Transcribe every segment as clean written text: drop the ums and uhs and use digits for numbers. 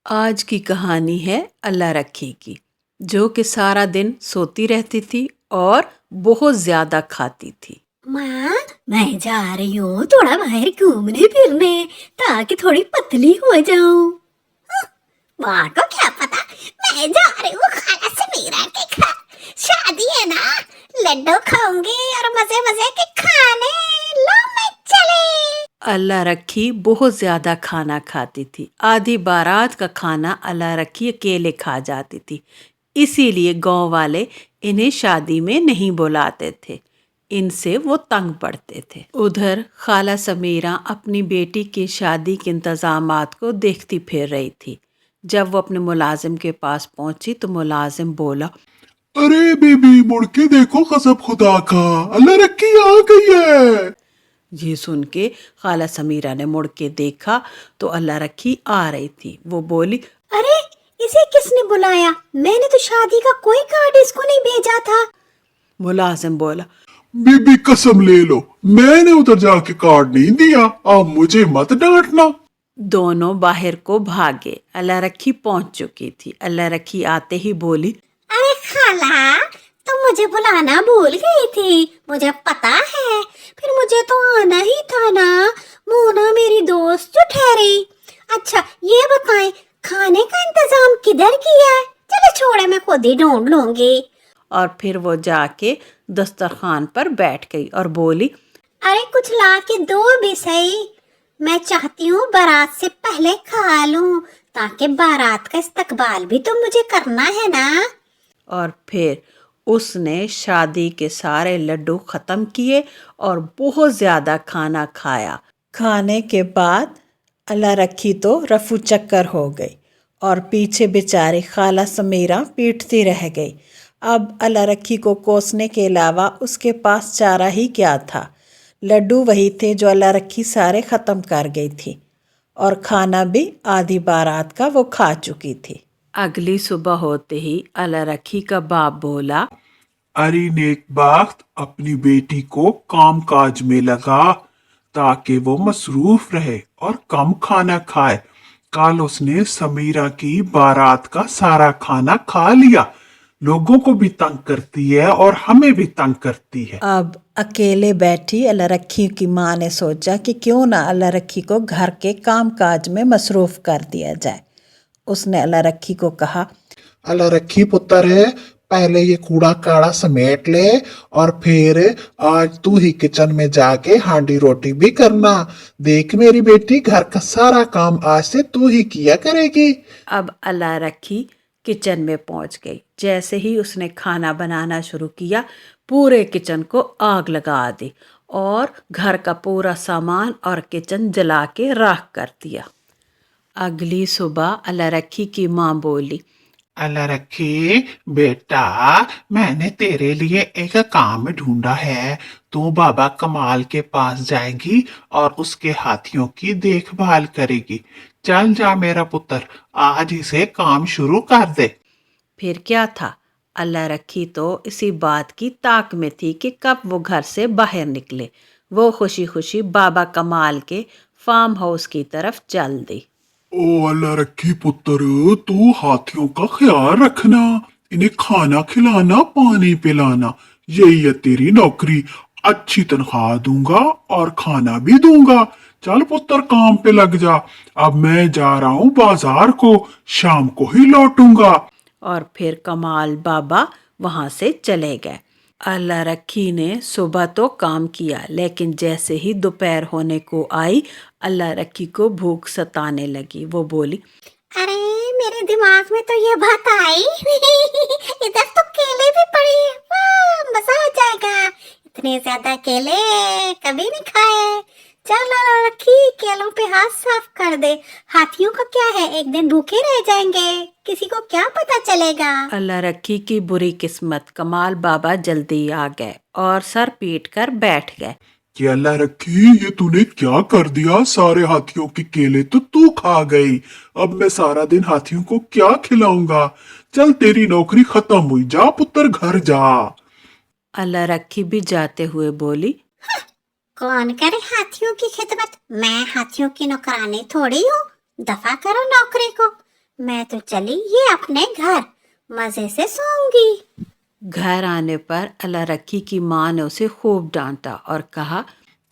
آج کی کہانی ہے اللہ رکھی کی، جو کہ سارا دن سوتی رہتی تھی اور بہت زیادہ کھاتی تھی۔ ماں، میں جا رہی ہوں تھوڑا باہر گھومنے پھرنے تاکہ تھوڑی پتلی ہو جاؤں۔ ماں کو کیا پتا میں جا رہی ہوں خالہ سمیرہ کے گھر، شادی ہے نا، لڈو کھاؤں گی اور مزے مزے کے کھانے۔ لو میں چلے۔ اللہ رکھی بہت زیادہ کھانا کھاتی تھی۔ آدھی بارات کا کھانا اللہ رکھی اکیلے کھا جاتی تھی، اسی لیے گاؤں والے انہیں شادی میں نہیں بلاتے تھے، ان سے وہ تنگ پڑتے تھے۔ ادھر خالہ سمیرہ اپنی بیٹی کی شادی کے انتظامات کو دیکھتی پھر رہی تھی۔ جب وہ اپنے ملازم کے پاس پہنچی تو ملازم بولا، ارے بیبی مڑ کے دیکھو قسم خدا کا، اللہ رکھی آ گئی ہے۔ یہ سن کے خالہ سمیرہ نے مڑ کے دیکھا تو اللہ رکھی آ رہی تھی۔ وہ بولی، ارے اسے کس نے بلایا؟ میں نے تو شادی کا کوئی کارڈ اس کو نہیں بھیجا تھا۔ ملازم بولا، بی بی قسم لے لو، میں نے ادھر جا کے کارڈ نہیں دیا، آپ مجھے مت ڈانٹنا۔ دونوں باہر کو بھاگے۔ اللہ رکھی پہنچ چکی تھی۔ اللہ رکھی آتے ہی بولی، ارے خالہ، تم مجھے بلانا بھول گئی تھی، مجھے پتا ہے، پھر مجھے تو آنا ہی تھا نا، مونا میری دوست جو ٹھہری۔ اچھا یہ بتائیں کھانے کا انتظام کدھر کیا ہے؟ چلو چھوڑے، میں خود ہی ڈھونڈ لوں گی۔ اور پھر وہ جا کے دسترخوان پر بیٹھ گئی اور بولی، ارے کچھ لا کے دو بھی صحیح، میں چاہتی ہوں بارات سے پہلے کھا لوں، تاکہ بارات کا استقبال بھی تو مجھے کرنا ہے نا۔ اور پھر اس نے شادی کے سارے لڈو ختم کیے اور بہت زیادہ کھانا کھایا۔ کھانے کے بعد اللہ رکھی تو رفو چکر ہو گئی اور پیچھے بیچاری خالہ سمیرہ پیٹتی رہ گئی۔ اب اللہ رکھی کو کوسنے کے علاوہ اس کے پاس چارہ ہی کیا تھا۔ لڈو وہی تھے جو اللہ رکھی سارے ختم کر گئی تھی، اور کھانا بھی آدھی بارات کا وہ کھا چکی تھی۔ اگلی صبح ہوتے ہی اللہ رکھی کا باپ بولا، ارے نیک بخت اپنی بیٹی کو کام کاج میں لگا تاکہ وہ مصروف رہے اور کم کھانا کھائے۔ کل اس نے سمیرہ کی بارات کا سارا کھانا کھا لیا، لوگوں کو بھی تنگ کرتی ہے اور ہمیں بھی تنگ کرتی ہے۔ اب اکیلے بیٹھی اللہ رکھی کی ماں نے سوچا کہ کیوں نہ اللہ رکھی کو گھر کے کام کاج میں مصروف کر دیا جائے۔ اس نے اللہ رکھی کو کہا، اللہ رکھی پتر ہے، پہلے یہ کوڑا کاڑا سمیٹ لے اور پھر آج تو ہی کچن میں جا کے ہانڈی روٹی بھی کرنا۔ دیکھ میری بیٹی، گھر کا سارا کام آج سے تو ہی کیا کرے گی۔ اب اللہ رکھی کچن میں پہنچ گئی۔ جیسے ہی اس نے کھانا بنانا شروع کیا، پورے کچن کو آگ لگا دی اور گھر کا پورا سامان اور کچن جلا کے راکھ کر دیا۔ اگلی صبح اللہ رکھی کی ماں بولی، اللہ رکھی بیٹا، میں نے تیرے لیے ایک کام ڈھونڈا ہے۔ تو بابا کمال کے پاس جائے گی اور اس کے ہاتھیوں کی دیکھ بھال کرے گی۔ چل جا میرا پتر، آج ہی سے کام شروع کر دے۔ پھر کیا تھا، اللہ رکھی تو اسی بات کی تاک میں تھی کہ کب وہ گھر سے باہر نکلے۔ وہ خوشی خوشی بابا کمال کے فارم ہاؤس کی طرف چل دی۔ او اللہ رکھی پتر، تو ہاتھیوں کا خیال رکھنا، انہیں کھانا کھلانا، پانی پلانا، یہی ہے تیری نوکری۔ اچھی تنخواہ دوں گا اور کھانا بھی دوں گا۔ چل پتر کام پہ لگ جا، اب میں جا رہا ہوں بازار کو، شام کو ہی لوٹوں گا۔ اور پھر کمال بابا وہاں سے چلے گئے۔ اللہ رکھی نے صبح تو کام کیا، لیکن جیسے ہی دوپہر ہونے کو آئی، اللہ رکھی کو بھوک ستانے لگی۔ وہ بولی، ارے میرے دماغ میں تو یہ بات آئی، ادھر تو کیلے بھی پڑے ہیں، واہ مزہ آ جائے گا، اتنے زیادہ کیلے کبھی نہیں کھائے۔ چل رکھی کیلوں پہ ہاتھ صاف کر دے، ہاتھیوں کا کیا ہے، ایک دن بھوکے رہ جائیں گے، کسی کو کیا پتا چلے گا۔ اللہ رکھی کی بری قسمت، کمال بابا جلدی آ گئے اور سر پیٹ کر بیٹھ گئے۔ کہ اللہ رکھی، یہ تو نے کیا کر دیا؟ سارے ہاتھیوں کے کیلے تو کھا گئی، اب میں سارا دن ہاتھیوں کو کیا کھلاؤں گا؟ چل تیری نوکری ختم ہوئی، جا پتر گھر جا۔ اللہ رکھی بھی جاتے ہوئے بولی، کون کرے ہاتھیوں کی خدمت؟ میں ہاتھیوں کی نوکرانی تھوڑی ہوں، دفع کرو نوکری کو، मैं तो चली ये अपने घर, मजे से सोऊंगी। घर आने पर अल्लाह रखी की माँ ने उसे खूब डांटा और कहा,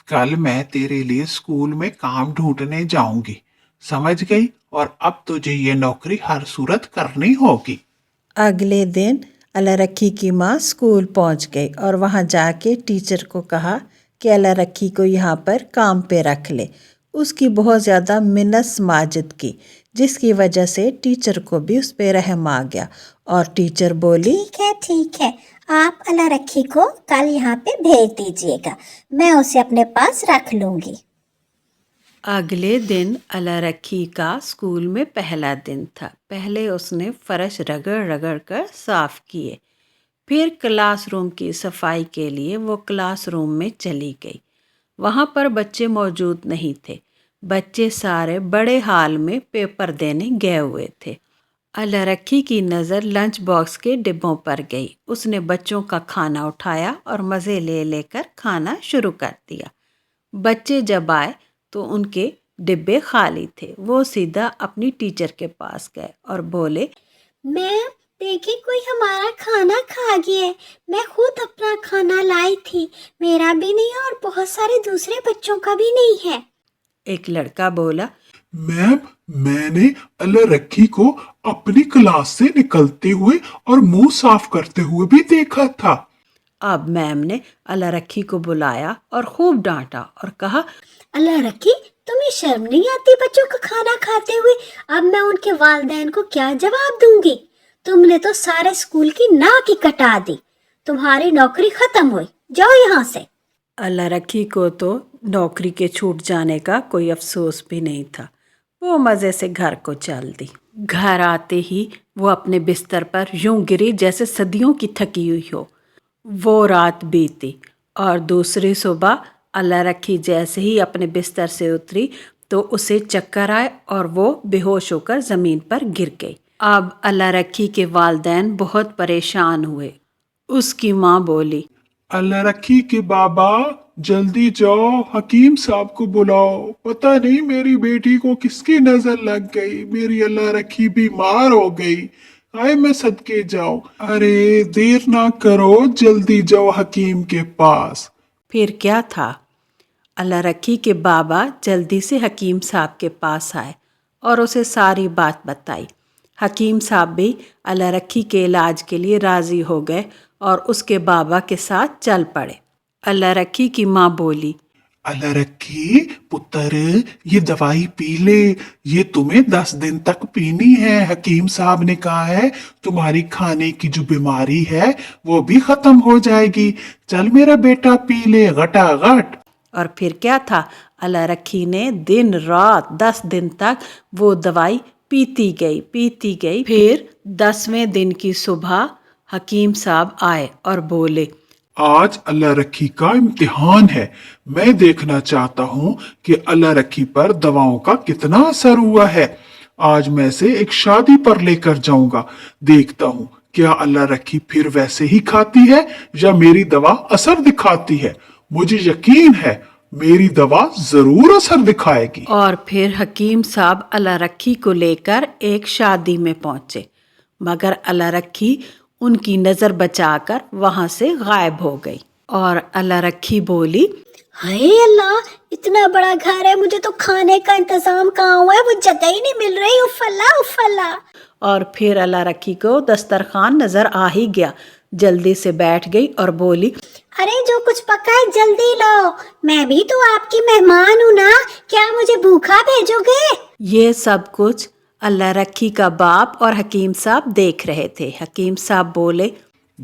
कल मैं तेरे लिए स्कूल में काम ढूंढने जाऊंगी, समझ गई? और अब तुझे ये नौकरी हर सूरत करनी होगी। अगले दिन अल्लाह रखी की माँ स्कूल पहुंच गई और वहां जाके टीचर को कहा कि अल्लाह रखी को यहाँ पर काम पे रख ले। उसकी बहुत ज़्यादा मिन्नत माजिद की, जिसकी वजह से टीचर को भी उस पर रहम आ गया और टीचर बोली, ठीक है, आप अल्लाह रखी को कल यहाँ पे भेज दीजिएगा, मैं उसे अपने पास रख लूंगी। अगले दिन अल्लाह रखी का स्कूल में पहला दिन था। पहले उसने फर्श रगड़ रगड़ कर साफ किए, फिर क्लासरूम की सफाई के लिए वो क्लासरूम में चली गई। वहाँ पर बच्चे मौजूद नहीं थे। बच्चे सारे बड़े हाल में पेपर देने गए हुए थे। अल्लाह रखी की नज़र लंच बॉक्स के डिब्बों पर गई। उसने बच्चों का खाना उठाया और मज़े ले लेकर खाना शुरू कर दिया। बच्चे जब आए तो उनके डिब्बे खाली थे। वो सीधा अपनी टीचर के पास गए और बोले, मैम देखिए, कोई हमारा खाना खा गया है, मैं खुद अपना खाना लाई थी, मेरा भी नहीं है और बहुत सारे दूसरे बच्चों का भी नहीं है। एक लड़का बोला, मैम, मैंने अल्लाह रखी को अपनी क्लास से निकलते हुए और मुंह साफ करते हुए भी देखा था। अब मैम ने अल्लाह रखी को बुलाया और खूब डांटा और कहा, अल्लाह रखी, तुम्हें शर्म नहीं आती बच्चों का खाना खाते हुए? अब मैं उनके वालिदैन को क्या जवाब दूंगी? तुमने तो सारे स्कूल की नाक ही कटा दी, तुम्हारी नौकरी खत्म हुई, जाओ यहाँ से। अल्लाह रखी को तो नौकरी के छूट जाने का कोई अफसोस भी नहीं था। वो मज़े से घर को चल दी। घर आते ही वो अपने बिस्तर पर यूं गिरी जैसे सदियों की थकी हुई हो। वो रात बीती और दूसरी सुबह अल्लाह रखी जैसे ही अपने बिस्तर से उतरी तो उसे चक्कर आए और वो बेहोश होकर ज़मीन पर गिर गई। अब अल्लाह रखी के वालिदैन बहुत परेशान हुए। उसकी माँ बोली, अल्लाह रखी के बाबा, जल्दी जाओ, हकीम साहब को बुलाओ। पता नहीं मेरी बेटी को किसकी नजर लग गई, मेरी अल्लाह रखी बीमार हो गई। आए मैं सदके जाऊं। अरे देर ना करो, जल्दी जाओ हकीम के पास। फिर क्या था, अल्लाह रखी के बाबा जल्दी से हकीम साहब के पास आए और उसे सारी बात बताई। हकीम साहब भी अल्लाह रखी के इलाज के लिए राज़ी हो गए और उसके बाबा के साथ चल पड़े। अल्लाह रखी की माँ बोली, अल्लाह रखी पुत्र, ये दवाई पी ले, ये तुम्हें 10 दिन तक पीनी है। हकीम साहब ने कहा है तुम्हारी खाने की जो बीमारी है वो भी खत्म हो जाएगी। चल मेरा बेटा पी ले घटाघट। और फिर क्या था, अल्लाह रखी ने दिन रात 10 दिन तक वो दवाई पीती गई। फिर 10वें दिन की सुबह हकीम साहब आए और बोले, आज अल्लाह रखी का इम्तिहान है। मैं देखना चाहता हूँ कि अल्लाह रखी पर दवाओं का कितना असर हुआ है। आज मैं से एक शादी पर लेकर जाऊंगा, देखता हूँ क्या अल्लाह रखी फिर वैसे ही खाती है या मेरी दवा असर दिखाती है। मुझे यकीन है मेरी दवा जरूर असर दिखाएगी। और फिर हकीम साहब अल्लाह रखी को लेकर एक शादी में पहुंचे, मगर अल्लाह रखी उनकी नज़र बचाकर वहां से गायब हो गई। और अल्लाह रखी बोली, हाय अल्लाह, इतना बड़ा घर है, मुझे तो खाने का इंतजाम कहाँ हुआ है, वो जगह ही नहीं मिल रही। उफला उफला। और फिर अल्लाह रखी को दस्तरखान नज़र आ ही गया। जल्दी से बैठ गई और बोली, अरे जो कुछ पका है जल्दी लो, मैं भी तो आपकी मेहमान हूँ ना, क्या मुझे भूखा भेजोगे? ये सब कुछ अल्लाह रखी का बाप और हकीम साहब देख रहे थे। हकीम साहब बोले,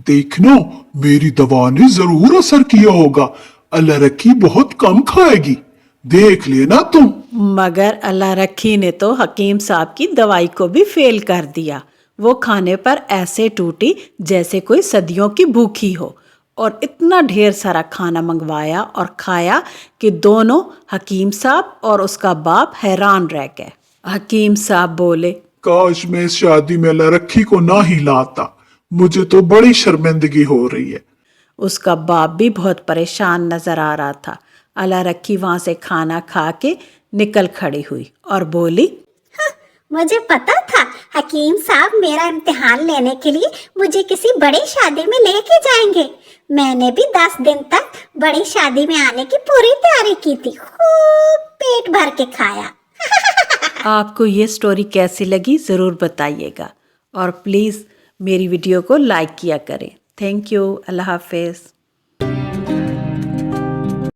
देखना मेरी दवा ने जरूर असर किया होगा। अल्लाह रखी बहुत कम खाएगी, देख लेना तुम। मगर अल्लाह रखी ने तो हकीम साहब की दवाई को भी फेल कर दिया। वो खाने पर ऐसे टूटी जैसे कोई सदियों की भूखी हो और इतना ढेर सारा खाना मंगवाया और खाया कि दोनों हकीम साहब और उसका बाप हैरान रह गए। हकीम साहब बोले, काश मैं इस शादी में अल्लाह रखी को ना ही लाता, मुझे तो बड़ी शर्मिंदगी हो रही है। उसका बाप भी बहुत परेशान नजर आ रहा था। अल्लाह रखी वहां से खाना खा के निकल खड़ी हुई और बोली, मुझे पता था हकीम साहब मेरा इम्तिहान लेने के लिए मुझे किसी बड़ी शादी में लेके जाएंगे। मैंने भी 10 दिन तक बड़ी शादी में आने की पूरी तैयारी की थी, खूब पेट भर के खाया। आपको ये स्टोरी कैसी लगी ज़रूर बताइएगा और प्लीज़ मेरी वीडियो को लाइक किया करें। Thank you. अल्लाह हाफिज़।